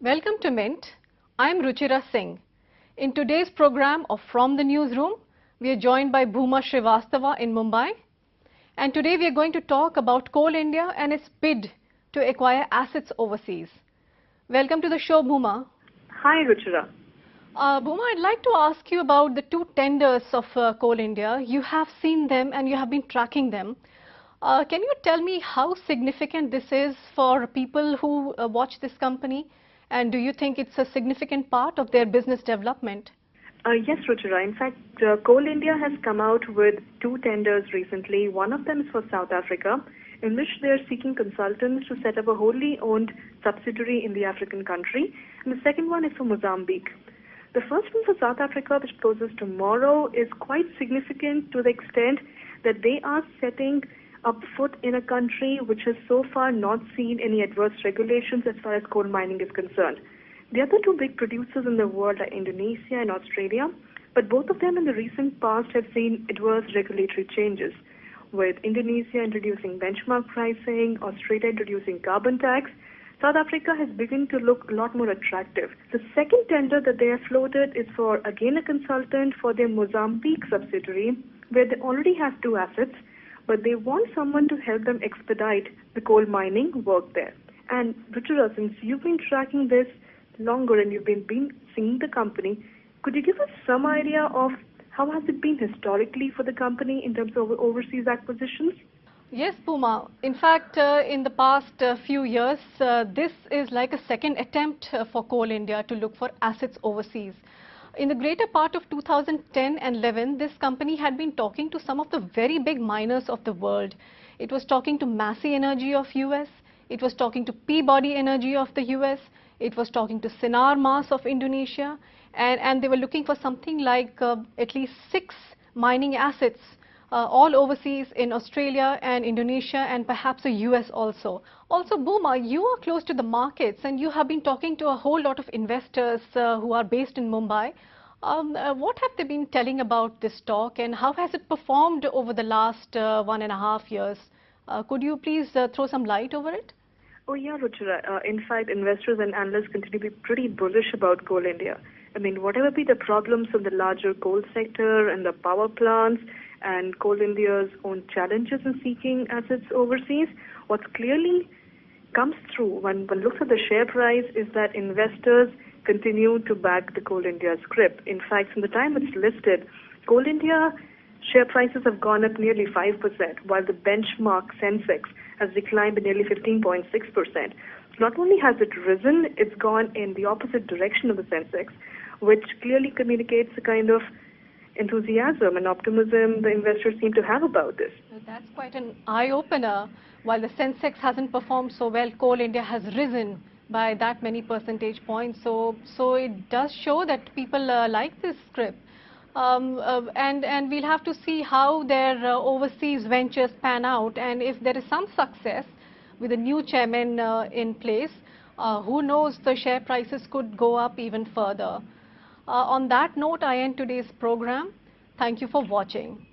Welcome to Mint. I am Ruchira Singh. In today's program of From the Newsroom, we are joined by Bhuma Shrivastava in Mumbai. And today we are going to talk about Coal India and its bid to acquire assets overseas. Welcome to the show, Bhuma. Hi, Ruchira. Bhuma, I'd like to ask you about the two tenders of Coal India. You have seen them and you have been tracking them. Can you tell me how significant this is for people who watch this company? And do you think it's a significant part of their business development? Yes, Ruchira. In fact, Coal India has come out with two tenders recently. One of them is for South Africa, in which they are seeking consultants to set up a wholly owned subsidiary in the African country. And the second one is for Mozambique. The first one for South Africa, which closes tomorrow, is quite significant to the extent that they are setting up foot in a country which has so far not seen any adverse regulations as far as coal mining is concerned. The other two big producers in the world are Indonesia and Australia, but both of them in the recent past have seen adverse regulatory changes, with Indonesia introducing benchmark pricing, Australia introducing carbon tax. South Africa has begun to look a lot more attractive. The second tender that they have floated is for, again, a consultant for their Mozambique subsidiary, where they already have two assets, but they want someone to help them expedite the coal mining work there. And Ruchira, since you've been tracking this longer and you've been seeing the company, could you give us some idea of how has it been historically for the company in terms of overseas acquisitions? Yes, Bhuma. In fact, in the past few years, this is like a second attempt for Coal India to look for assets overseas. In the greater part of 2010 and 11, this company had been talking to some of the very big miners of the world. It was talking to Massey Energy of US, it was talking to Peabody Energy of the US, it was talking to Sinar Mas of Indonesia, and they were looking for something like at least 6 mining assets all overseas in Australia and Indonesia and perhaps the US also. Also, Bhuma, you are close to the markets and you have been talking to a whole lot of investors who are based in Mumbai. What have they been telling about this stock and how has it performed over the last 1.5 years? Could you please throw some light over it? Oh yeah, Ruchira. In fact, investors and analysts continue to be pretty bullish about Coal India. I mean, whatever be the problems in the larger coal sector and the power plants and Coal India's own challenges in seeking assets overseas, what clearly comes through when one looks at the share price is that investors continue to back the Coal India script. In fact, from the time it's listed, Coal India share prices have gone up nearly 5%, while the benchmark Sensex has declined by nearly 15.6%. Not only has it risen, it's gone in the opposite direction of the Sensex, which clearly communicates the kind of enthusiasm and optimism the investors seem to have about this. That's quite an eye-opener. While the Sensex hasn't performed so well, Coal India has risen by that many percentage points. So it does show that people like this script. And we'll have to see how their overseas ventures pan out. And if there is some success with a new chairman in place, who knows, the share prices could go up even further. On that note, I end today's program. Thank you for watching.